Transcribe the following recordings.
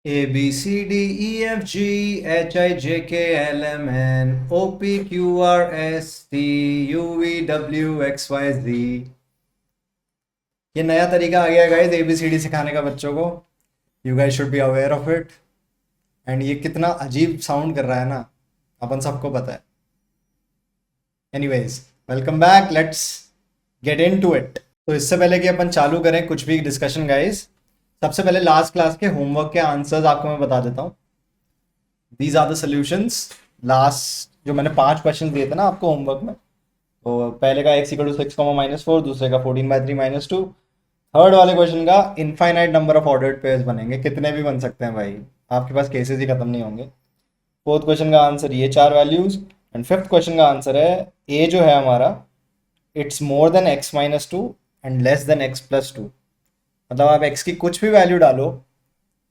A B C D E F G H I J K L M N O P Q R S T U V W X Y Z। ये नया तरीका आ गया है guys ABCD सिखाने का बच्चों को। You guys should be aware of it. And ये कितना अजीब साउंड कर रहा है ना, अपन सबको पता है। Anyways, welcome back, let's get into it. तो इससे पहले कि अपन चालू करें कुछ भी डिस्कशन गाइस, सबसे पहले लास्ट क्लास के होमवर्क के आंसर्स आपको मैं बता देता हूँ। These are the solutions. Last जो मैंने 5 क्वेश्चन दिए थे ना आपको होमवर्क में, तो पहले का x = 6, -4, दूसरे का 14/3 - 2, थर्ड वाले क्वेश्चन का infinite number of ordered pairs बनेंगे, कितने भी बन सकते हैं भाई, आपके पास केसेस ही खत्म नहीं होंगे। फोर्थ क्वेश्चन का आंसर ये 4 वैल्यूज। एंड फिफ्थ क्वेश्चन का आंसर है ए जो है हमारा, it's more than x - 2 and less than x+2। मतलब आप x की कुछ भी वैल्यू डालो,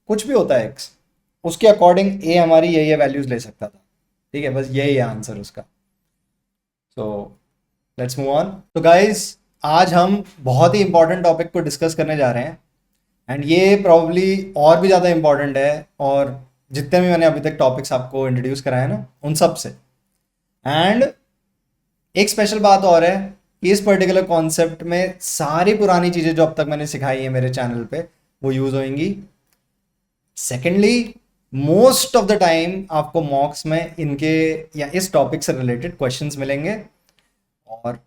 कुछ भी होता है x, उसके अकॉर्डिंग ए हमारी ये वैल्यूज ले सकता था। ठीक है, बस यही है आंसर उसका। So let's move on. तो गाइज, आज हम बहुत ही इंपॉर्टेंट टॉपिक को डिस्कस करने जा रहे हैं। एंड ये प्रॉब्ली और भी ज़्यादा इंपॉर्टेंट है, और जितने भी मैंने अभी तक टॉपिक्स आपको इंट्रोड्यूस कराए ना, उन सब से। एंड एक स्पेशल बात और है कि इस पर्टिकुलर कॉन्सेप्ट में सारी पुरानी चीज़ें जो अब तक मैंने सिखाई है मेरे चैनल पे, वो यूज़ होंगी। Secondly, most of the time आपको मॉक्स में इनके या इस टॉपिक से रिलेटेड क्वेश्चंस मिलेंगे। और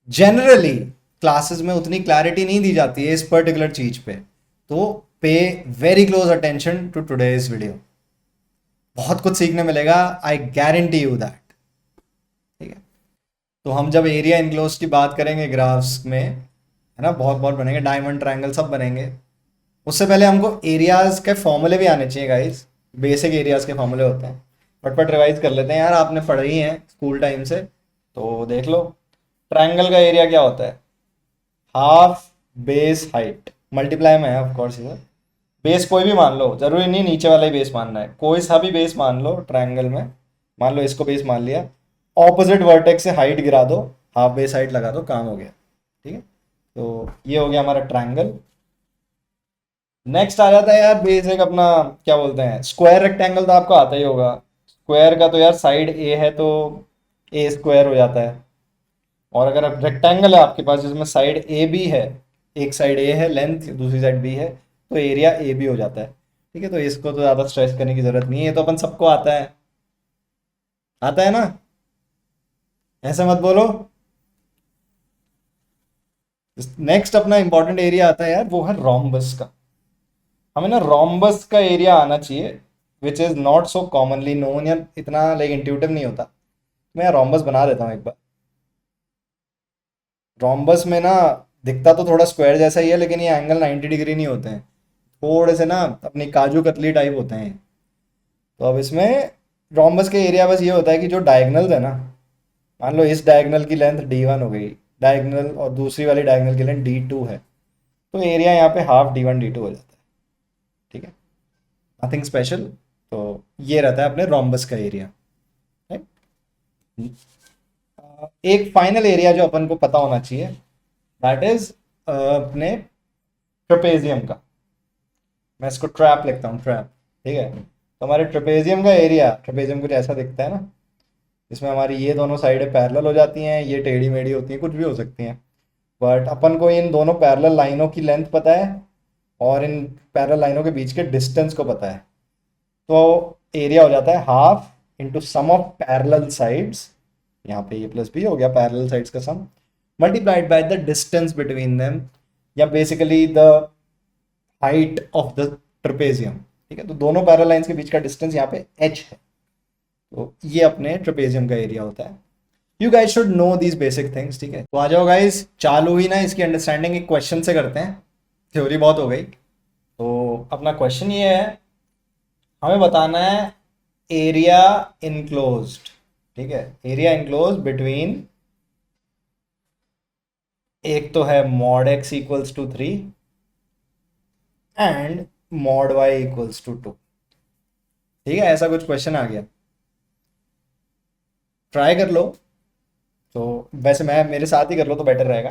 जनरली क्लासेस में उतनी क्लैरिटी नहीं दी जाती है इस पर्टिकुलर चीज पे, तो pay very close attention to today's video. बहुत कुछ सीखने मिलेगा, आई गारंटी यू दैट। ठीक है, तो हम जब एरिया इनक्लोज की बात करेंगे ग्राफ्स में, है ना, बहुत बहुत बनेंगे, डायमंड ट्रायंगल सब बनेंगे। उससे पहले हमको एरियाज के फॉर्मूले भी आने चाहिए गाइस। बेसिक एरियाज के फॉर्मूले होते हैं, फटफट रिवाइज कर लेते हैं यार, आपने पढ़े ही हैं स्कूल टाइम से, तो देख लो। ट्रायंगल का एरिया क्या होता है? हाफ बेस हाइट मल्टीप्लाई में है ऑफ कोर्स ये। बेस कोई भी मान लो, जरूरी नहीं नीचे वाला ही बेस मानना है, कोई सा भी बेस मान लो ट्रायंगल में। मान लो इसको बेस मान लिया, ऑपोजिट वर्टेक्स से हाइट गिरा दो, हाफ बेस हाइट लगा दो, काम हो गया। ठीक है, तो ये हो गया हमारा ट्रायंगल। नेक्स्ट आ जाता है यार बेसिक अपना, क्या बोलते हैं, स्क्वायर रेक्टेंगल तो आपको आता ही होगा। स्क्वायर का तो यार साइड ए है तो ए स्क्वायर हो जाता है। और अगर अब रेक्टेंगल है आपके पास जिसमें साइड ए बी है, एक साइड ए है लेंथ, दूसरी साइड बी है, तो एरिया ए बी हो जाता है। ठीक है, तो इसको तो ज़्यादा स्ट्रेस करने की ज़रूरत नहीं है, ये तो अपन सबको आता है। आता है ना, ऐसे मत बोलो। नेक्स्ट अपना इंपॉर्टेंट एरिया आता है यार, वो है रोम्बस का। हमें ना रोम्बस का एरिया आना चाहिए, which is not so commonly known, या इतना लाइक इंट्यूटिव नहीं होता। मैं रोम्बस बना देता हूँ एक बार। रोम्बस में ना दिखता तो थोड़ा स्क्वायर जैसा ही है, लेकिन ये एंगल 90 डिग्री नहीं होते हैं, थोड़े से ना अपनी काजू कतली टाइप होते हैं। तो अब इसमें रोम्बस के एरिया बस ये होता है कि जो डायगनल्स है ना, मान लो इस डायगनल की लेंथ D1 हो गई डायगनल, और दूसरी वाली डायगनल की लेंथ D2 है, तो एरिया यहाँ पे हाफ D1 D2 हो जाता है। ठीक है, नथिंग स्पेशल। तो ये रहता है अपने रोम्बस का एरिया। एक फाइनल एरिया जो अपन को पता होना चाहिए, दैट इज अपने ट्रेपेजियम का। मैं इसको ट्रैप लिखता हूँ, ट्रैप। ठीक है, तो हमारे ट्रेपेजियम का एरिया, ट्रेपेजियम कुछ ऐसा दिखता है ना, इसमें हमारी ये दोनों साइडें पैरेलल हो जाती हैं, ये टेढ़ी मेढ़ी होती हैं, कुछ भी हो सकती हैं, बट अपन को इन दोनों पैरेलल लाइनों की लेंथ पता है, और इन पैरेलल लाइनों के बीच के डिस्टेंस को पता है। तो एरिया हो जाता है half into some of parallel sides, यहाँ पे ए प्लस बी हो गया पैरेलल साइड्स का sum, multiplied by the distance between them, या basically the height of the trapezium. ठीक है, तो दोनों पैरेलल लाइंस के बीच का डिस्टेंस यहाँ पे h है, तो ये अपने ट्रेपेजियम का एरिया होता है। You guys should know these basic things. ठीक है, तो आ जाओ गाइज, चालू ही ना इसकी अंडरस्टैंडिंग एक क्वेश्चन से करते हैं, थ्योरी बहुत हो गई। तो अपना क्वेश्चन ये है, हमें बताना है एरिया इनक्लोज्ड। ठीक है, एरिया इनक्लोज बिटवीन, एक तो है mod x equals to 3 and mod y equals to 2। ठीक है, ऐसा कुछ क्वेश्चन आ गया, ट्राई कर लो। तो वैसे मैं मेरे साथ ही कर लो तो बेटर रहेगा।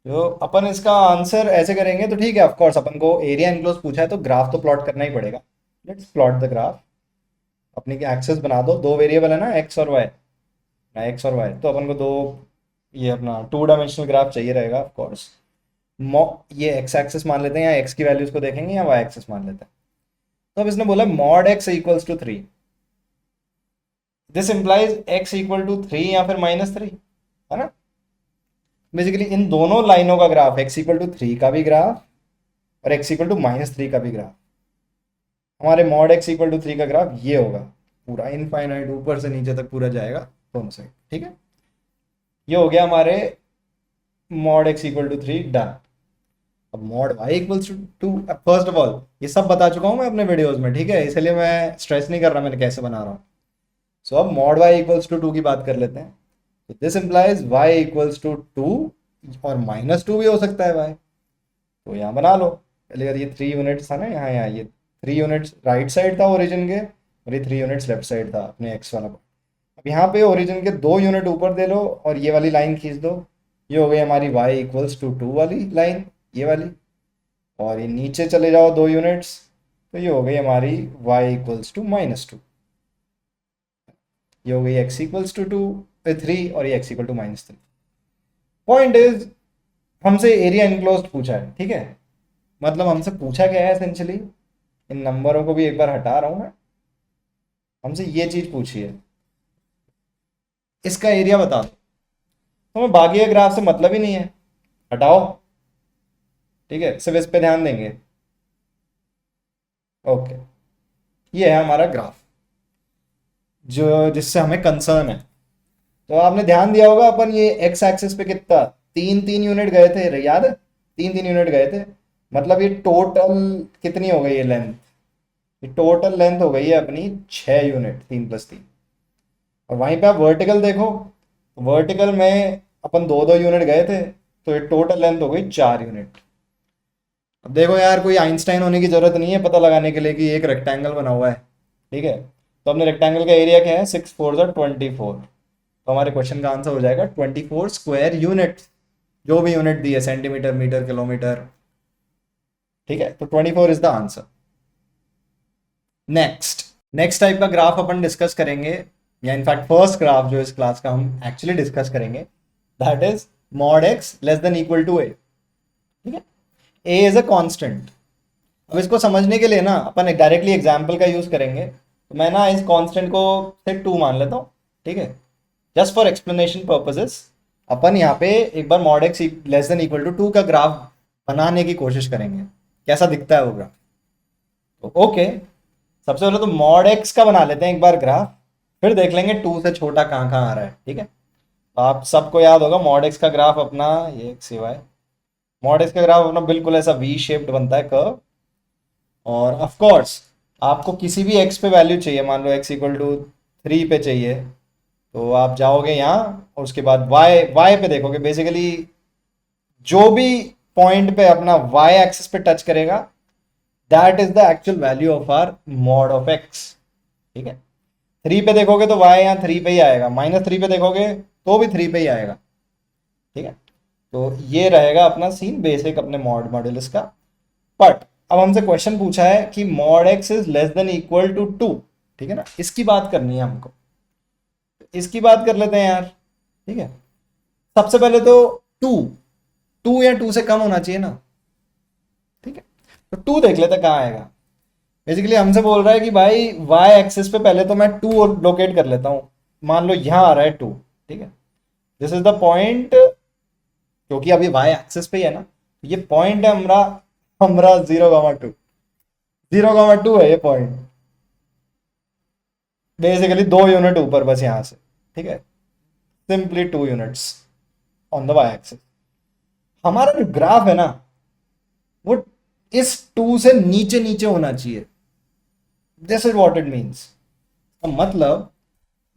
जो अपन इसका आंसर ऐसे करेंगे तो ठीक है, ऑफ कोर्स अपन को एरिया एनक्लोज पूछा है तो ग्राफ तो प्लॉट करना ही पड़ेगा। Let's plot the graph. अपनी एक्सेस बना दो, दो वेरिएबल है ना, एक्स और वाई ना, एक्स और वाई, तो अपन को दो, ये अपना टू डायमेंशनल ग्राफ चाहिए रहेगा ऑफ कोर्स। ये एक्स एक्सेस मान लेते हैं, या एक्स की वैल्यूज को देखेंगे, या वाई एक्सेस मान लेते हैं। तो अब इसने बोला mod x equals to 3, this implies x equal to 3 या फिर -3, है ना। बेसिकली इन दोनों लाइनों का ग्राफ, एक्स इक्वल टू 3 का भी ग्राफ और एक्स इक्वल टू -3 का भी ग्राफ, हमारे मॉड एक्स इक्वल टू 3 का ग्राफ ये होगा, पूरा इनफाइनाइट ऊपर से नीचे तक पूरा जाएगा दोनों साइड, ठीक है। ये हो गया हमारे mod x equal to 3 done. अब mod y equals to, first of all ये सब बता चुका हूँ मैं अपने वीडियोस में, ठीक है, इसलिए मैं स्ट्रेस नहीं कर रहा मैंने कैसे बना रहा हूँ। सो अब मॉड वाई इक्वल्स टू 2 की बात कर लेते हैं। तो this implies y equals to 2, और -2 भी हो सकता है वाई, तो यहाँ बना लो पहले। अगर ये 3 यूनिट्स था ना, यहाँ यहाँ ये 3 यूनिट्स राइट साइड था ओरिजिन के, और ये 3 यूनिट्स लेफ्ट साइड था अपने एक्स वाला। अब यहाँ पे ओरिजिन के 2 यूनिट ऊपर दे लो और ये वाली लाइन खींच दो, ये हो गई हमारी y इक्वल्स टू 2 वाली लाइन, ये वाली। और ये नीचे चले जाओ 2 यूनिट्स, तो ये हो गई हमारी y इक्वल्स टू -2। ये हो गई x इक्वल्स टू 3 और ये x equal to -3। Point is, हमसे एरिया इनक्लोज्ड पूछा है, ठीक है। मतलब हमसे पूछा क्या है एसेंशियली, इन नंबरों को भी एक बार हटा रहा हूं मैं, हमसे ये चीज पूछी है, इसका एरिया बता दो। तो हमें बाकी के ग्राफ से मतलब ही नहीं है, हटाओ, ठीक है, सिर्फ इस पे ध्यान देंगे। ओके, ये है हमारा ग्राफ जो जिससे हमें कंसर्न है। तो आपने ध्यान दिया होगा अपन ये एक्स एक्सिस पे कितना 3-3 यूनिट गए थे, याद है, 3-3 यूनिट गए थे। मतलब ये टोटल कितनी हो गई है लेंथ, ये टोटल लेंथ हो गई है अपनी 6 यूनिट, 3+3। और वहीं पे आप वर्टिकल देखो, वर्टिकल में अपन 2-2 यूनिट गए थे, तो ये टोटल लेंथ हो गई 4 यूनिट। अब देखो यार, कोई आइंस्टाइन होने की जरूरत नहीं है पता लगाने के लिए कि एक रेक्टेंगल बना हुआ है, ठीक है। तो अपने रेक्टेंगल का एरिया क्या है, 6×4 = 24। तो हमारे क्वेश्चन का आंसर हो जाएगा 24 स्क्वायर यूनिट, जो भी यूनिट दी है, सेंटीमीटर, मीटर, किलोमीटर, ठीक है। तो 24 is the answer. Next next type का ग्राफ अपन डिस्कस करेंगे, या इनफैक्ट फर्स्ट ग्राफ जो इस क्लास का हम एक्चुअली डिस्कस करेंगे, that is mod x less than equal to a, ठीक है। A is a constant. अब इसको समझने के लिए ना अपन डायरेक्टली एग्जांपल का यूज करेंगे। तो मैं ना इस कांस्टेंट को से 2 मान लेता हूँ, ठीक है, जस्ट फॉर एक्सप्लेनेशन पर्पसेस। अपन यहाँ पे एक बार mod x less than equal to 2 का ग्राफ बनाने की कोशिश करेंगे, कैसा दिखता है वो ग्राफ। तो ओके, सबसे पहले तो मॉड एक्स का बना लेते हैं एक बार ग्राफ, फिर देख लेंगे 2 से छोटा कहाँ कहाँ आ रहा है, ठीक है। तो आप सबको याद होगा मॉड एक्स का ग्राफ अपना, ये एक सिवाय मॉड एक्स का ग्राफ अपना बिल्कुल ऐसा वी शेप्ड बनता है, कर्व। और ऑफ कोर्स आपको किसी भी एक्स पे वैल्यू चाहिए, मान लो एक्स इक्वल टू 3 पे चाहिए, तो आप जाओगे यहाँ और उसके बाद वाई वाई पे देखोगे। बेसिकली जो भी पॉइंट पे अपना वाई एक्सिस पे टच करेगा, that is the actual value of r mod of x, ठीक है। 3 पे देखोगे तो वाई यहाँ 3 पे ही आएगा, -3 पे देखोगे तो भी 3 पे ही आएगा, ठीक है। तो ये रहेगा अपना सीन बेसिक अपने मॉड्यूलस का। बट अब हमसे क्वेश्चन पूछा है कि mod x is less than equal to 2, ठीक है ना, इसकी बात करनी है हमको। इसकी बात कर लेते हैं यार, ठीक है। सबसे पहले तो 2 2 या 2 से कम होना चाहिए ना, ठीक है। तो 2 देख लेते हैं कहाँ आएगा। बेसिकली हमसे बोल रहा है कि भाई वाई एक्सिस पे पहले तो मैं 2 लोकेट कर लेता हूँ। मान लो यहाँ आ रहा है 2, ठीक है, दिस इज द पॉइंट, क्योंकि अभी वाई एक्सिस पे ही है ना, ये पॉइंट है हमारा हमारा 0,2, 0,2 है ये पॉइंट। बेसिकली 2 यूनिट ऊपर बस यहाँ से, ठीक है, simply 2 units on the y axis. हमारा जो ग्राफ है ना, वो इस 2 से नीचे नीचे होना चाहिए, this is what it means. मतलब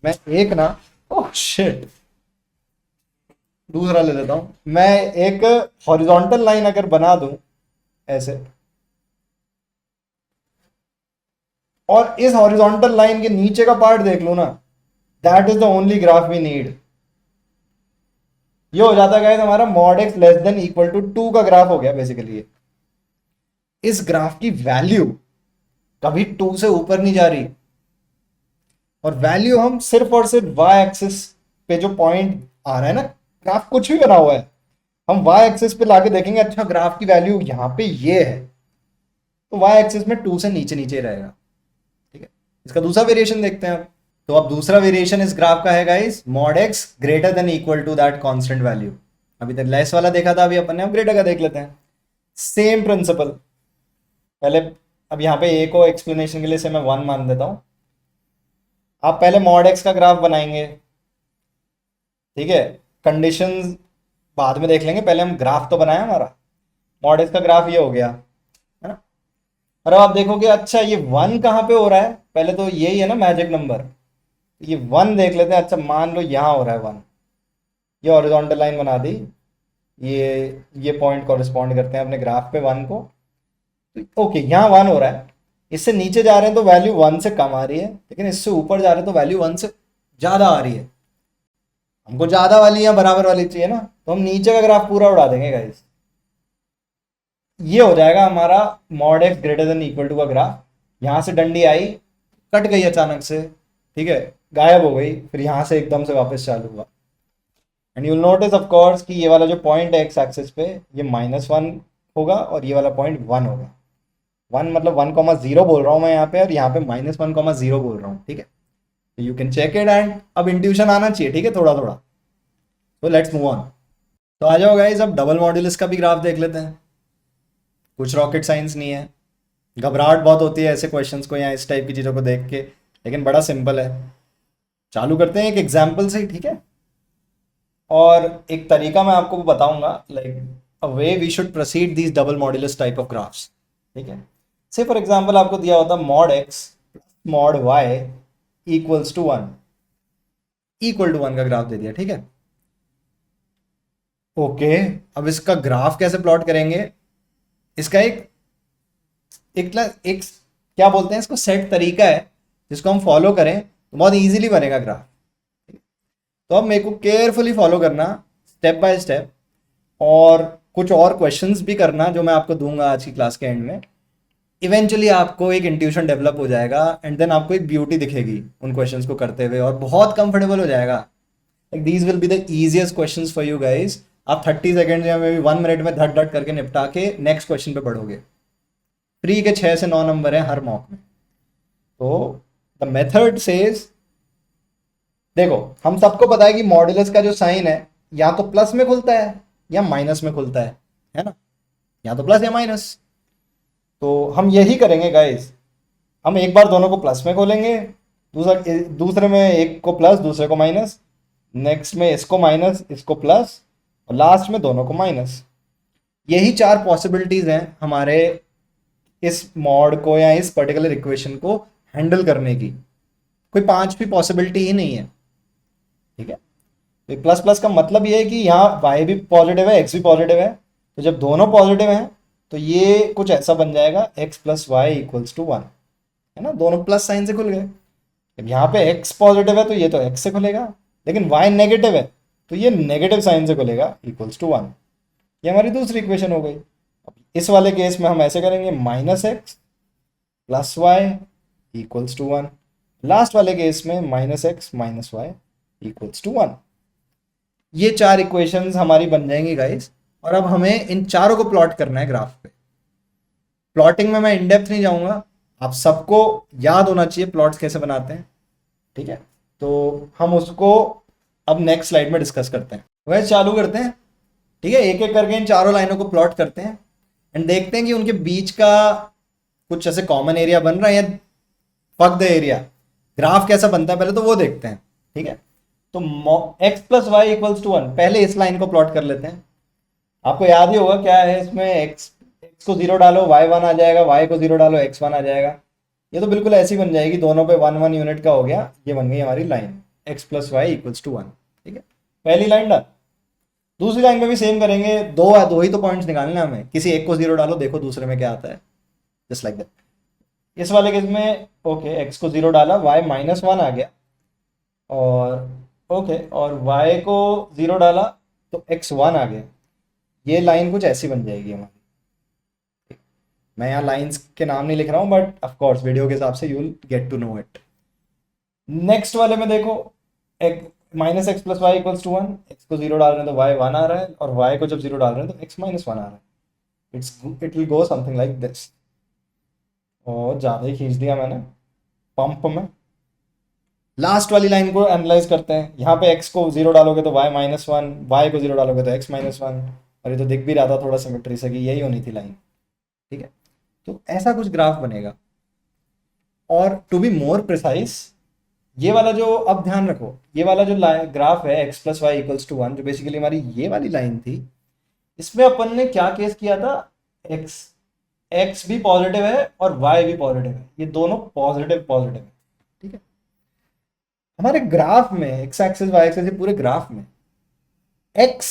मैं एक ना, ओह शिट, दूसरा ले लेता हूं मैं। एक हॉरिजॉन्टल लाइन अगर बना दूं ऐसे, और इस हॉरिजॉन्टल लाइन के नीचे का पार्ट देख लो ना, that is the only graph we need. ये हो जाता है हमारा mod x less than equal to 2 का ग्राफ हो गया बेसिकली। इस ग्राफ की वैल्यू कभी 2 से ऊपर नहीं जा रही, और वैल्यू हम सिर्फ और सिर्फ वाई एक्सिस पे जो पॉइंट आ रहा है ना, ग्राफ कुछ भी बना हुआ है, हम वाई एक्सिस पे लाके देखेंगे अच्छा ग्राफ की वैल्यू यहाँ पे ये है, तो वाई एक्सिस में 2 से नीचे नीचे रहेगा। ठीक है, इसका दूसरा वेरिएशन देखते हैं अब। तो अब दूसरा वेरिएशन इस ग्राफ का है guys, mod x greater than equal to that constant value. अभी तक लेस वाला देखा था, अभी अपन ने अब ग्रेटर का देख लेते हैं। सेम प्रिंसिपल पहले, अब यहाँ पे ए को एक्सप्लेनेशन के लिए से मैं 1 मान देता हूँ। आप पहले मॉड एक्स का ग्राफ बनाएंगे, ठीक है, कंडीशंस बाद में देख लेंगे, पहले हम ग्राफ तो बनाए हमारा। मॉड एक्स का ग्राफ ये हो गया है ना। और अब आप देखोगे अच्छा ये 1 कहाँ पे हो रहा है, पहले तो यही है ना मैजिक नंबर, ये 1 देख लेते हैं। अच्छा मान लो यहाँ हो रहा है 1, ये हॉरिजॉन्टल लाइन बना दी, ये पॉइंट कॉरेस्पॉन्ड करते हैं अपने ग्राफ पे 1 को। तो ओके यहाँ 1 हो रहा है, इससे नीचे जा रहे हैं तो वैल्यू 1 से कम आ रही है, लेकिन इससे ऊपर जा रहे हैं तो वैल्यू 1 से ज़्यादा आ रही है। हमको ज़्यादा वाली या बराबर वाली चाहिए ना, तो हम नीचे का ग्राफ पूरा उड़ा देंगे गाइस। ये हो जाएगा हमारा mod x greater than equal to का ग्राफ। यहाँ से डंडी आई, कट गई अचानक से, ठीक है, गायब हो गई, फिर यहाँ से एकदम से वापस चालू हुआ। And you'll notice of course कि ये वाला जो पॉइंट है एक्स एक्सिस पे, ये -1 होगा और ये वाला पॉइंट 1 होगा। 1 मतलब 1,0 बोल रहा हूँ मैं यहाँ पे, और यहाँ पे -1,0 बोल रहा हूँ। ठीक है, you can check it, and अब इंट्यूशन आना चाहिए, ठीक है, थोड़ा थोड़ा। तो लेट्स मूव ऑन। तो आ जाओ गाइस, अब डबल मॉड्यूलस का भी ग्राफ देख लेते हैं। कुछ रॉकेट साइंस नहीं है, घबराहट बहुत होती है ऐसे क्वेश्चंस को या इस टाइप की चीज़ों को देख के, लेकिन बड़ा सिंपल है। चालू करते हैं एक एग्जाम्पल से ही, ठीक है। और एक तरीका मैं आपको बताऊंगा, like a way we should proceed these double modulus type of graphs. ठीक है, से फॉर एग्जांपल आपको दिया होता mod x mod y equals to 1, equal to 1 का ग्राफ दे दिया, ठीक है। ओके, अब इसका ग्राफ कैसे प्लॉट करेंगे, इसका एक क्या बोलते हैं इसको, सेट तरीका है जिसको हम फॉलो करें तो बहुत इजीली बनेगा ग्राफ। तो अब मेरे को केयरफुली फॉलो करना स्टेप बाय स्टेप, और कुछ और क्वेश्चंस भी करना जो मैं आपको दूंगा आज की क्लास के एंड में। इवेंचुअली आपको एक इंट्यूशन डेवलप हो जाएगा, एंड देन आपको एक ब्यूटी दिखेगी उन क्वेश्चंस को करते हुए, और बहुत कंफर्टेबल हो जाएगा। Like these will be the easiest questions for you guys. आप 30 सेकेंड या मे बी 1 मिनट में धट धट करके निपटा के नेक्स्ट क्वेश्चन पे बढ़ोगे। फ्री के 6 से 9 नंबर है हर मॉक में। तो द मेथड सेज, देखो हम सबको पता है कि मॉड्यूलस का जो साइन है या तो प्लस में खुलता है या माइनस में खुलता है ना, या तो प्लस या माइनस। तो हम यही करेंगे गाइस, हम एक बार दोनों को प्लस में खोलेंगे, दूसरे में एक को प्लस दूसरे को माइनस, नेक्स्ट में इसको माइनस इसको प्लस, और लास्ट में दोनों को माइनस। यही 4 पॉसिबिलिटीज हैं हमारे इस मॉड को या इस पर्टिकुलर इक्वेशन को हैंडल करने की। कोई 5वीं पॉसिबिलिटी ही नहीं है, ठीक है। तो प्लस प्लस का मतलब ये है कि यहाँ y भी पॉजिटिव है x भी पॉजिटिव है, तो जब दोनों पॉजिटिव हैं तो ये कुछ ऐसा बन जाएगा x + y = 1, है ना, दोनों प्लस साइन से खुल गए। जब यहाँ पे x पॉजिटिव है तो ये तो x से खुलेगा, लेकिन y नेगेटिव है तो ये नेगेटिव साइन से खुलेगा =1। ये हमारी दूसरी इक्वेशन हो गई। अब इस वाले केस में हम ऐसे करेंगे -x + y = 1, लास्ट वाले केस में -x - y = 1। ये 4 इक्वेशंस हमारी बन जाएंगी गाइस, और अब हमें इन चारों को प्लॉट करना है ग्राफ पे। प्लॉटिंग में मैं इन डेप्थ नहीं जाऊंगा, आप सबको याद होना चाहिए प्लॉट्स कैसे बनाते हैं, ठीक है। तो हम उसको अब नेक्स्ट स्लाइड में डिस्कस करते हैं। वैसे चालू करते हैं, ठीक है, एक एक करके इन चारों लाइनों को प्लॉट करते हैं एंड देखते हैं कि उनके बीच का कुछ ऐसे कॉमन एरिया बन रहा है या फक द एरिया। ग्राफ कैसा बनता है पहले तो वो देखते हैं, ठीक है। तो x + y = 1, पहले इस लाइन को प्लॉट कर लेते हैं। आपको याद ही होगा क्या है इसमें, x को 0 डालो y 1 आ जाएगा, y को 0 डालो x 1 आ जाएगा। ये तो बिल्कुल ऐसी बन जाएगी, दोनों पे 1 1 यूनिट का हो गया। ये बन गई हमारी लाइन x + y = 1, ठीक है, पहली लाइन डन। दूसरी लाइन में भी सेम करेंगे, दो ही तो पॉइंट्स निकालने हैं हमें, किसी एक को 0 डालो, देखो दूसरे में क्या आता है, जस्ट लाइक दैट। इस वाले केस में ओके x को 0 डाला, y -1 आ गया, और ओके और y को 0 डाला, तो x1 आ गया। ये लाइन कुछ ऐसी बन जाएगी हमारी। मैं यहाँ लाइंस के नाम नहीं लिख रहा हूँ, बट ऑफ कोर्स वीडियो के हिसाब से you will get to know it. Next वाले में देखो, minus x plus y equals to 1, x को 0 डाल रहे हैं तो वाई 1 आ रहा है, और वाई को जब 0 डाल रहे हैं तो एक्स माइनस 1 आ रहा है। It will go something like this. और ज़्यादा ही खींच दिया मैंने पंप में। लास्ट वाली लाइन को एनालाइज करते हैं। यहाँ पे x को 0 डालोगे तो y माइनस 1, वाई को 0 डालोगे तो x माइनस 1, और ये तो दिख भी रहा था थोड़ा सिमेट्री से कि यही होनी थी लाइन। ठीक है, तो ऐसा कुछ ग्राफ बनेगा। और टू बी मोर प्रिसाइज, ये वाला जो, अब ध्यान रखो, ये वाला जो ग्राफ है x plus y equals to 1, जो बेसिकली हमारी ये वाली लाइन थी, इसमें अपन ने क्या केस किया था, x भी पॉजिटिव है और y भी पॉजिटिव है, ये दोनों पॉजिटिव पॉजिटिव है। ठीक है, हमारे ग्राफ में एक्स एक्सिस वाई एक्सिस, पूरे ग्राफ में x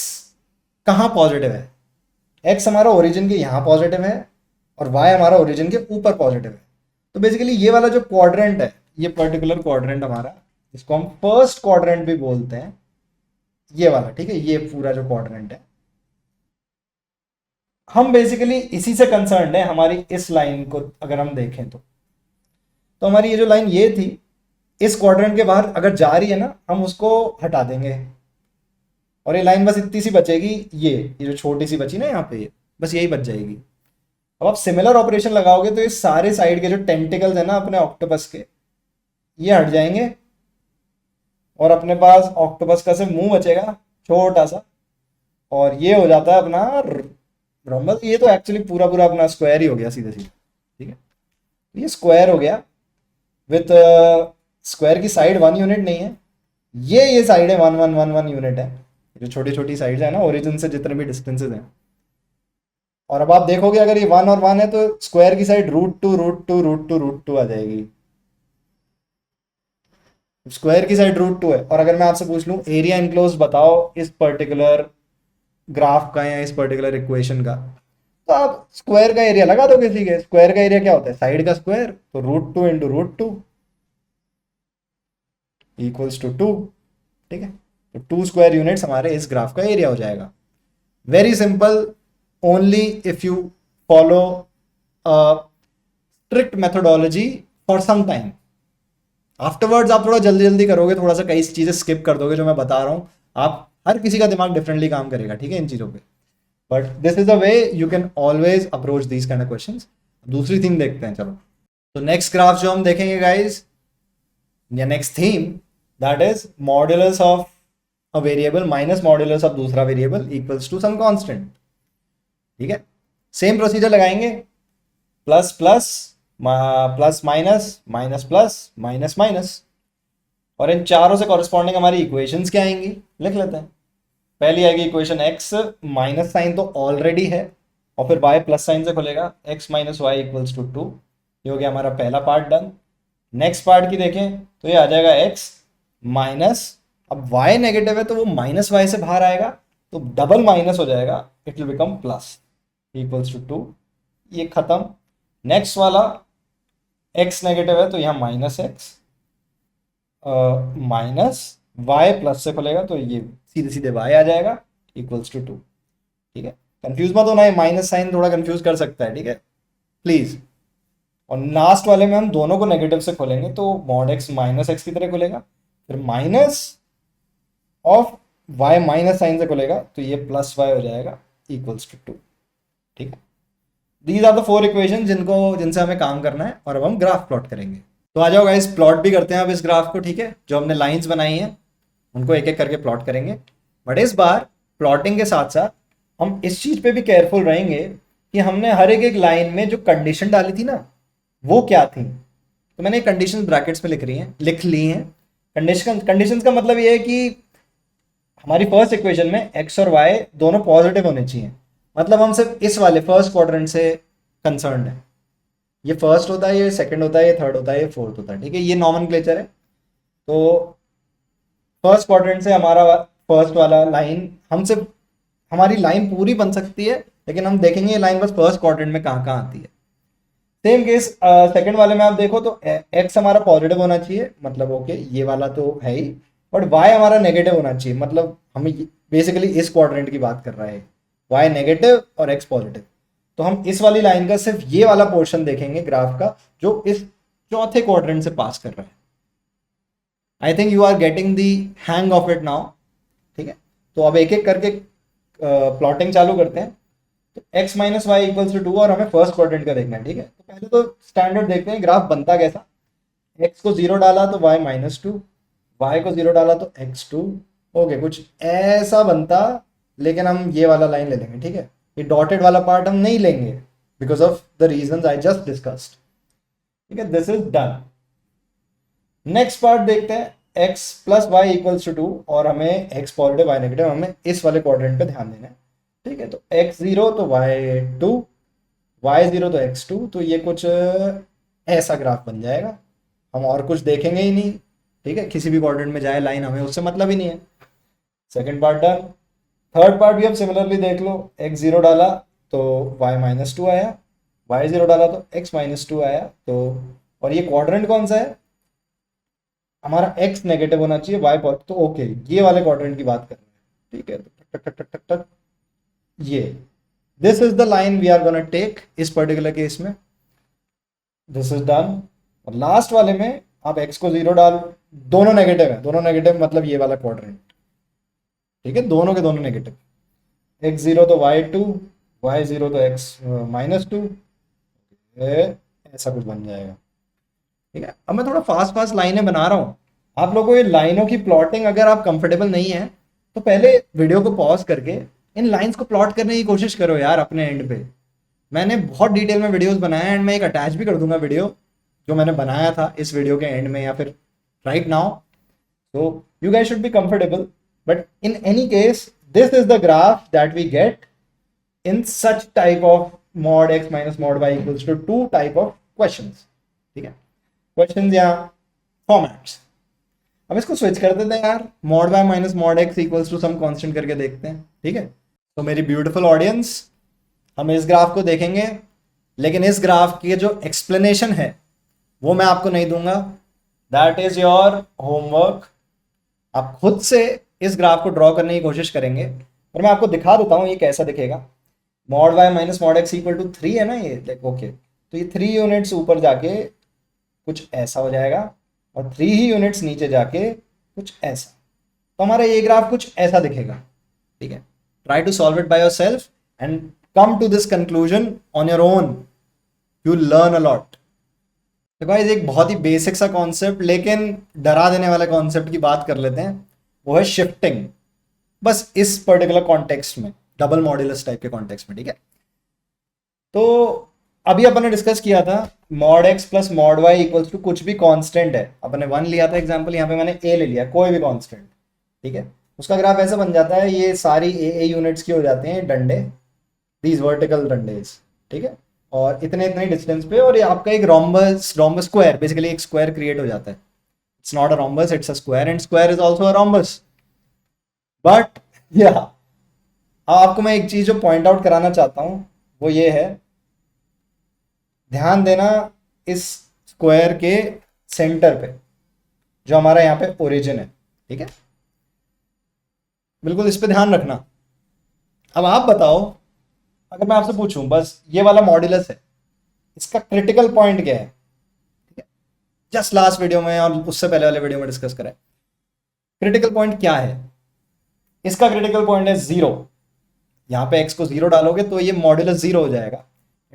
कहाँ पॉजिटिव है? x हमारा ओरिजिन के यहाँ पॉजिटिव है और y हमारा ओरिजिन के ऊपर पॉजिटिव है। तो बेसिकली ये वाला जो क्वाड्रेंट है, ये पर्टिकुलर क्वाड्रेंट हमारा, इसको हम फर्स्ट क्वाड्रेंट भी बोलते हैं, ये वाला। ठीक है, ये पूरा जो क्वाड्रेंट है, हम बेसिकली इसी से कंसर्न है। हमारी इस लाइन को अगर हम देखें तो हमारी ये जो लाइन ये थी, इस क्वाड्रेंट के बाहर अगर जा रही है ना, हम उसको हटा देंगे और ये लाइन बस इतनी सी बचेगी, ये जो छोटी सी बची ना यहाँ पे, बस यही बच जाएगी। अब आप सिमिलर ऑपरेशन लगाओगे तो ये सारे साइड के जो टेंटिकल्स है ना अपने ऑक्टोपस के, ये हट जाएंगे और अपने पास ऑक्टोपस का सिर्फ मुंह बचेगा छोटा सा, और ये हो जाता है अपना रोम्बस। ये तो एक्चुअली पूरा पूरा अपना स्क्वायर ही हो गया सीधे सीधे। ठीक है, ये स्क्वायर हो गया विथ स्क्वायर की साइड 1 यूनिट नहीं है, ये साइड है 1 1 1 1 यूनिट है, जो छोटी छोटी साइड्स है ना ओरिजिन से जितने भी डिस्टेंसेज हैं। और अब आप देखोगे अगर ये 1 और 1 है तो स्क्वायर की साइड √2 आ जाएगी। स्क्वायर की साइड √2 है। और अगर मैं आपसे पूछ लूं एरिया इनक्लोज बताओ इस पर्टिकुलर ग्राफ का या इस पर्टिकुलर इक्वेशन का, तो आप स्क्वायर का एरिया लगा दोगे। ठीक है, स्क्वायर का एरिया क्या होता है, साइड का स्क्वायर, तो √2 इंटू √2 इक्वल्स टू 2। ठीक है, तो 2 स्क्वायर यूनिट्स हमारे इस ग्राफ का एरिया हो जाएगा। Very simple, only if you follow strict methodology for some time. Afterwards आप थोड़ा जल्दी जल्दी करोगे, थोड़ा सा कई चीजें स्किप कर दोगे जो मैं बता रहा हूँ। आप, हर किसी का दिमाग डिफरेंटली काम करेगा, ठीक है, इन चीजों पे, but this is the way you can always approach these kind of questions. दूसरी थीम देखते हैं, चलो। तो नेक्स्ट ग्राफ जो हम देखेंगे गाइज, या next theme, that is modulus of a variable minus modulus of दूसरा variable equals to some constant. ठीक है, सेम प्रोसीजर लगाएंगे, plus plus plus minus minus plus minus minus, और इन चारों से कॉरेस्पॉन्डिंग हमारी इक्वेशंस क्या आएंगी, लिख लेते हैं। पहली आएगी इक्वेशन x, माइनस साइन तो ऑलरेडी है, और फिर y प्लस साइन से खुलेगा, x minus y equals to 2। ये हो गया हमारा पहला पार्ट डन। नेक्स्ट पार्ट की देखें तो ये आ जाएगा x माइनस, अब y नेगेटिव है तो वो माइनस वाई से बाहर आएगा, तो डबल माइनस हो जाएगा, it will become plus equals to 2। ये खत्म। नेक्स्ट वाला x नेगेटिव है तो यहाँ minus x minus y plus से खुलेगा, तो ये सीधे सीधे y आ जाएगा इक्वल्स टू 2। ठीक है, कंफ्यूज मत होना, है माइनस साइन थोड़ा कंफ्यूज कर सकता है, ठीक है, प्लीज। और लास्ट वाले में हम दोनों को नेगेटिव से खोलेंगे, तो मॉड x माइनस एक्स की तरह खुलेगा, फिर minus of y minus sign से खुलेगा, तो ये प्लस y हो जाएगा इक्वल्स टू 2। ठीक है, दीज आर द 4 इक्वेशन जिनसे हमें काम करना है, और अब हम ग्राफ प्लॉट करेंगे। तो आ जाओ गाइस, प्लॉट भी करते हैं अब इस ग्राफ को। ठीक है, जो हमने लाइंस बनाई हैं उनको एक एक करके प्लॉट करेंगे, बट इस बार प्लॉटिंग के साथ साथ हम इस चीज पे भी केयरफुल रहेंगे कि हमने हर एक लाइन में जो कंडीशन डाली थी ना, वो क्या थी। तो मैंने कंडीशन ब्रैकेट्स में लिख ली हैं। कंडीशंस का मतलब ये है कि हमारी फर्स्ट इक्वेशन में x और y दोनों पॉजिटिव होने चाहिए, मतलब हम सिर्फ इस वाले फर्स्ट क्वाड्रेंट से कंसर्न है। ये फर्स्ट होता है, ये सेकंड होता है, ये थर्ड होता है, ये फोर्थ होता है। ठीक है, ये नॉमेनक्लेचर है। तो फर्स्ट क्वाड्रेंट से हमारा फर्स्ट वाला लाइन, हम सिर्फ, हमारी लाइन पूरी बन सकती है, लेकिन हम देखेंगे ये लाइन बस फर्स्ट क्वाड्रेंट में कहाँ कहाँ आती है। सेम केस सेकंड वाले में आप देखो तो x हमारा पॉजिटिव होना चाहिए, मतलब ओके ये वाला तो है ही, बट y हमारा नेगेटिव होना चाहिए, मतलब हमें बेसिकली इस क्वाड्रेंट की बात कर रहा है, y नेगेटिव और x पॉजिटिव। तो हम इस वाली लाइन का सिर्फ ये वाला पोर्शन देखेंगे ग्राफ का जो इस चौथे क्वाड्रेंट से पास कर रहा है। I think you are getting the hang of it now. ठीक है, तो अब एक एक करके प्लॉटिंग चालू करते हैं। तो x minus y equals to 2 और हमें फर्स्ट क्वाड्रेंट का देखना है। ठीक है, तो पहले तो स्टैंडर्ड देखते हैं ग्राफ बनता कैसा। x को 0 डाला तो y माइनस 2, y को 0 डाला तो x2। ओके, कुछ ऐसा बनता, लेकिन हम ये वाला लाइन ले लेंगे। ठीक है, ये डॉटेड वाला पार्ट हम नहीं लेंगे because of the reasons I just discussed. ठीक है, this is done. Next part देखते हैं, x plus y equals to 2 और हमें x पॉजिटिव y नेगेटिव, हमें इस वाले क्वाड्रेंट पे ध्यान देना है। ठीक है, तो x0 तो y2, y0 तो x2, तो ये कुछ ऐसा ग्राफ बन जाएगा। हम और कुछ देखेंगे ही नहीं। ठीक है, किसी भी क्वाड्रेंट में जाए लाइन, हमें उससे मतलब ही नहीं है। Second part done. Third part भी अब सिमिलरली देख लो, x0 डाला तो y माइनस 2 आया, y0 डाला तो x माइनस 2 आया। तो और ये क्वाड्रेंट कौन सा है हमारा, x नेगेटिव होना चाहिए, y पॉजिटिव। तो ओके, ये वाले क्वाड्रेंट की बात कर रहे हैं। ठीक है, तो टक टक टक टक टक, ये this is the line we are gonna take इस पर्टिकुलर केस में। This is done. और लास्ट वाले में आप x को 0 डाल, दोनों नेगेटिव है, दोनों नेगेटिव मतलब ये वाला क्वाड्रेंट। ठीक है, दोनों के दोनों नेगेटिव, x0 तो y2, y0 तो x माइनस 2, ऐसा कुछ बन जाएगा। ठीक है, अब मैं थोड़ा फास्ट फास्ट लाइनें बना रहा हूँ। आप लोगों को ये लाइनों की प्लॉटिंग अगर आप कंफर्टेबल नहीं है तो पहले वीडियो को पॉज करके इन लाइंस को प्लॉट करने की कोशिश करो यार अपने एंड पे। मैंने बहुत डिटेल में वीडियोस बनाए एंड मैं एक अटैच भी कर दूंगा वीडियो जो मैंने बनाया था इस वीडियो के एंड में या फिर right now. So you guys should be comfortable, but in any case this is the graph that we get in such type of mod x minus mod y equals to 2 type of questions. ठीक है, questions या formats. अब इसको switch कर देते हैं यार, mod y minus mod x equals to some constant करके देखते हैं। ठीक है, तो मेरी ब्यूटीफुल ऑडियंस, हम इस ग्राफ को देखेंगे, लेकिन इस ग्राफ की जो एक्सप्लेनेशन है वो मैं आपको नहीं दूंगा। That is your homework. आप खुद से इस ग्राफ को ड्रॉ करने की कोशिश करेंगे और मैं आपको दिखा देता हूँ ये कैसा दिखेगा। mod y minus mod x equal to 3 है ना ये, ओके, तो ये 3 यूनिट्स ऊपर जाके कुछ ऐसा हो जाएगा और 3 ही यूनिट्स नीचे जाके कुछ ऐसा। तो हमारा ये ग्राफ कुछ ऐसा दिखेगा। ठीक है, try to solve it by yourself and come to this conclusion on your own, you learn a lot. तो गाइस एक बहुत ही बेसिक सा कॉन्सेप्ट लेकिन डरा देने वाले कॉन्सेप्ट की बात कर लेते हैं, वो है शिफ्टिंग। बस इस पर्टिकुलर कॉन्टेक्स्ट में, डबल मॉड्यूलस टाइप के कॉन्टेक्स्ट में। ठीक है, तो अभी अपन ने डिस्कस किया था mod x plus mod y equals to कुछ भी कांस्टेंट है, अपन ने 1 लिया था एग्जांपल, यहाँ पे मैंने a ले लिया, कोई भी कांस्टेंट। ठीक है, उसका ग्राफ ऐसा बन जाता है, ये सारी a यूनिट्स की हो जाते हैं डंडे, दीज वर्टिकल डंडेज। ठीक है, और इतने इतने डिस्टेंस पे, और ये आपका एक रोम्बस स्क्वायर, बेसिकली एक स्क्वायर क्रिएट हो जाता है। It's not a rhombus, it's a square and square is also a rhombus. But या आपको मैं एक चीज जो पॉइंट आउट कराना चाहता हूं वो ये है, ध्यान देना इस स्क्वायर के सेंटर पे जो हमारा यहाँ पे ओरिजिन है। ठीक है, बिल्कुल इस पे ध्यान रखना। अब आप बताओ, अगर मैं आपसे पूछूं बस ये वाला मॉड्यूलस है, इसका क्रिटिकल पॉइंट क्या है? ठीक है, जस्ट लास्ट वीडियो में और उससे पहले वाले वीडियो में डिस्कस करें, क्रिटिकल पॉइंट क्या है? इसका क्रिटिकल पॉइंट है 0। यहाँ पे x को 0 डालोगे तो ये मॉड्यूलस 0 हो जाएगा।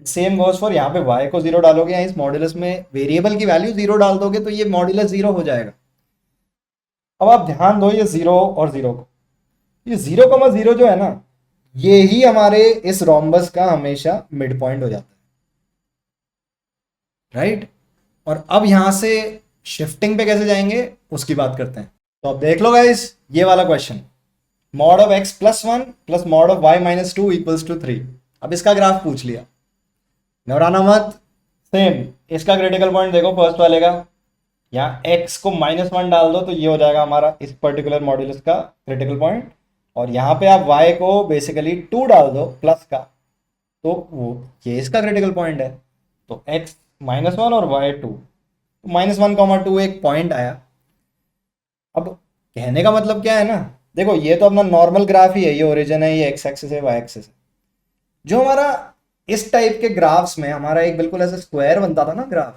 सेम गोज फॉर यहाँ पे y को 0 डालोगे, या इस मॉड्यूलस में वेरिएबल की वैल्यू 0 डाल दोगे तो ये मॉड्यूलस 0 हो जाएगा। अब आप ध्यान दो ये 0 और 0 को, ये 0,0 जो है ना, ये ही हमारे इस रोम्बस का हमेशा मिड पॉइंट हो जाता है, राइट? और अब यहां से शिफ्टिंग पे कैसे जाएंगे उसकी बात करते हैं। तो अब देख लो गाइस, ये वाला question, mod of x plus 1 plus mod of y minus 2 equals to 3। अब इसका ग्राफ पूछ लिया, घबराना मत। सेम इसका क्रिटिकल पॉइंट देखो फर्स्ट वाले का, यहाँ x को -1 डाल दो तो ये हो जाएगा हमारा इस पर्टिकुलर मॉड्यूलस का क्रिटिकल पॉइंट, और यहाँ पे आप y को बेसिकली 2 डाल दो प्लस का, तो वो ये इसका क्रिटिकल पॉइंट है। तो x -1 और y 2, -1, 2 एक पॉइंट आया। अब कहने का मतलब क्या है ना, देखो ये तो अपना नॉर्मल ग्राफ ही है, ये ओरिजिन है, ये एक्स एक्सिस है, वाई एक्सिस है। जो हमारा इस टाइप के ग्राफ्स में हमारा एक बिल्कुल ऐसे स्क्वायर बनता था ना ग्राफ,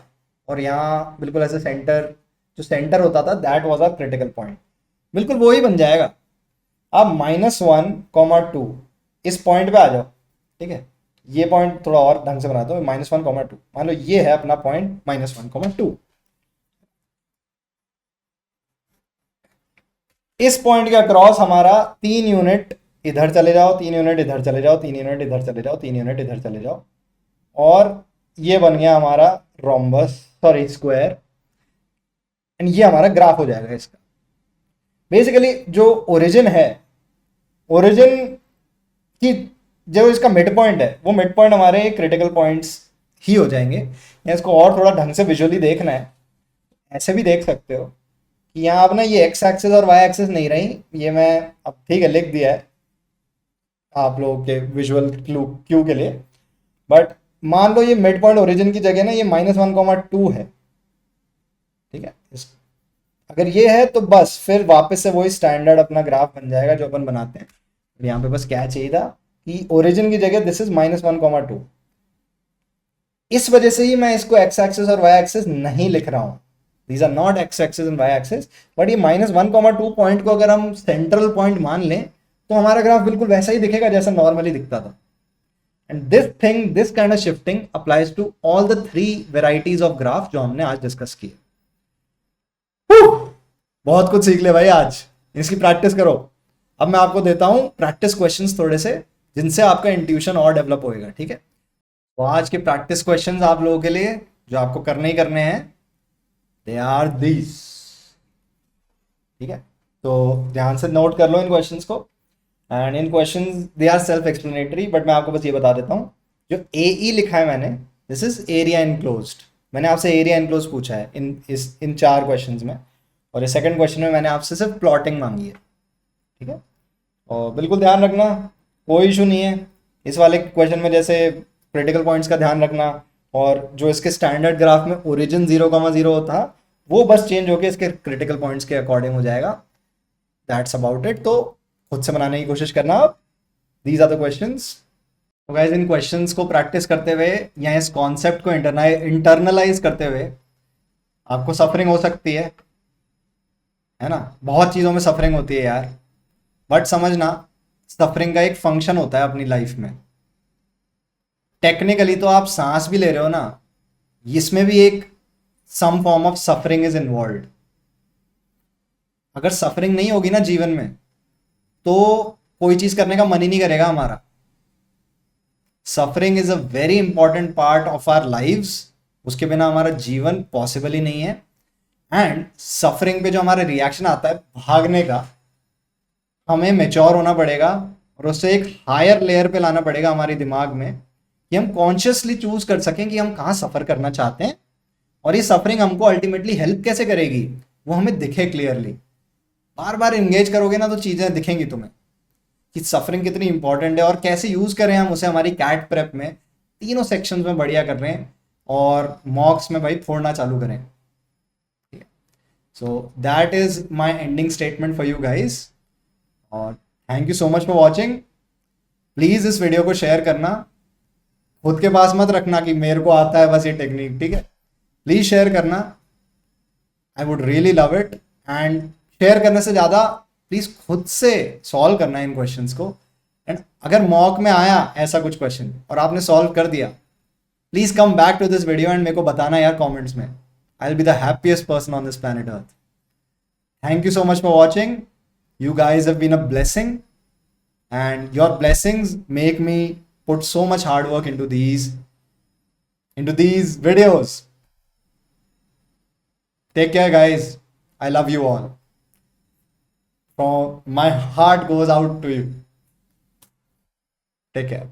और यहाँ बिल्कुल ऐसे सेंटर, जो सेंटर होता था that was a critical point, बिल्कुल वो ही बन जाएगा। आप -1, 2 इस पॉइंट पे आ जाओ, ठीक है। ये पॉइंट थोड़ा और ढंग से बना दो, -1, 2 मान लो ये है अपना पॉइंट -1, 2। इस पॉइंट के अक्रॉस हमारा 3 यूनिट इधर चले जाओ, 3 यूनिट इधर चले जाओ, 3 यूनिट इधर चले जाओ, 3 यूनिट इधर चले जाओ, और ये बन गया हमारा रोम्बस, सॉरी स्क्वायर, एंड ये हमारा ग्राफ हो जाएगा इसका। बेसिकली जो ओरिजिन है, ओरिजिन की जो इसका मिड पॉइंट है, वो मिड पॉइंट हमारे क्रिटिकल पॉइंट्स ही हो जाएंगे। या इसको और थोड़ा ढंग से विजुअली देखना है, ऐसे भी देख सकते हो कि यहाँ अब ना ये एक्स एक्सिस और वाई एक्सिस नहीं रही, ये मैं अब ठीक है लिख दिया है आप लोगों के विजुअल क्यू के लिए। बट मान लो ये मिड पॉइंट ओरिजिन की जगह ना ये -1, 2 है, ठीक है। अगर ये है तो बस फिर वापस से वही स्टैंडर्ड अपना ग्राफ बन जाएगा जो अपन बनाते हैं। यहाँ पे बस क्या चाहिए था कि ओरिजिन की जगह दिस इज -1, 2। इस वजह से ही मैं इसको एक्स एक्सिस और वाई एक्सिस नहीं लिख रहा हूँ, these are not x axis and y axis. But ये -1, 2 पॉइंट को अगर हम सेंट्रल पॉइंट मान लें तो हमारा ग्राफ बिल्कुल वैसा ही दिखेगा जैसा नॉर्मली दिखता था। And this kind of shifting applies to all the 3 varieties of graph जो हमने आज डिस्कस किए। बहुत कुछ सीख ले भाई आज, इसकी प्रैक्टिस करो। अब मैं आपको देता हूं प्रैक्टिस क्वेश्चंस थोड़े से, जिनसे आपका इंट्यूशन और डेवलप होएगा, ठीक है। तो आज के प्रैक्टिस क्वेश्चंस आप लोगों के लिए जो आपको करने ही करने हैं, दे आर दीज, ठीक है। तो ध्यान से नोट कर लो इन क्वेश्चंस को, and in questions they are self explanatory, but मैं आपको बस ये बता देता हूँ जो ए लिखा है मैंने, दिस इज एरिया इनक्लोज्ड। मैंने आपसे एरिया इनक्लोज पूछा है इन 4 क्वेश्चंस में, और इस सेकंड क्वेश्चन में मैंने आपसे सिर्फ प्लॉटिंग मांगी है, ठीक है। और बिल्कुल ध्यान रखना, कोई इशू नहीं है इस वाले क्वेश्चन में, जैसे क्रिटिकल पॉइंट्स का ध्यान रखना, और जो इसके स्टैंडर्ड ग्राफ में ओरिजिन 0,0 था वो बस चेंज होकर इसके क्रिटिकल पॉइंट्स के अकॉर्डिंग हो जाएगा। That's about it. तो खुद से बनाने की कोशिश करना आप, दीज आर द क्वेश्चंस। तो गाइस इन क्वेश्चंस को प्रैक्टिस करते हुए या इस कॉन्सेप्ट को इंटरनलाइज करते हुए आपको सफरिंग हो सकती है ना, बहुत चीज़ों में सफरिंग होती है यार, बट समझना सफरिंग का एक फंक्शन होता है अपनी लाइफ में। टेक्निकली तो आप सांस भी ले रहे हो ना, इसमें भी एक some form of suffering is involve. अगर सफरिंग नहीं होगी ना जीवन में तो कोई चीज करने का मन ही नहीं करेगा हमारा। Suffering is a very important part of our lives, उसके बिना हमारा जीवन पॉसिबल ही नहीं है। एंड सफरिंग पे जो हमारा रिएक्शन आता है भागने का, हमें मेच्योर होना पड़ेगा और उससे एक हायर लेयर पे लाना पड़ेगा हमारे दिमाग में, कि हम कॉन्शियसली चूज कर सकें कि हम कहाँ सफर करना चाहते हैं, और ये सफरिंग हमको अल्टीमेटली हेल्प कैसे करेगी वो हमें दिखे क्लियरली। बार बार इंगेज करोगे ना तो चीजें दिखेंगी तुम्हें कि सफरिंग कितनी इंपॉर्टेंट है और कैसे यूज करें हम उसे हमारी कैट प्रेप में। तीनों सेक्शंस में बढ़िया कर रहे हैं, और मॉक्स में भाई फोड़ना चालू करें। So that is my ending statement for you guys, और thank you so much for watching. Please इस वीडियो को शेयर करना, खुद के पास मत रखना कि मेरे को आता है बस ये टेक्निक, ठीक है। प्लीज शेयर करना, I would really love it. And share करने से ज़्यादा प्लीज़ खुद से सॉल्व करना इन क्वेश्चंस को। एंड अगर मॉक में आया ऐसा कुछ क्वेश्चन और आपने सॉल्व कर दिया, please come back to this video and मेरे को बताना यार कमेंट्स में। I will be the happiest person on this planet earth. Thank you so much for watching. You guys have been a blessing, and your blessings make me put so much hard work into these videos. Take care guys, I love you all, from my heart goes out to you. Take care.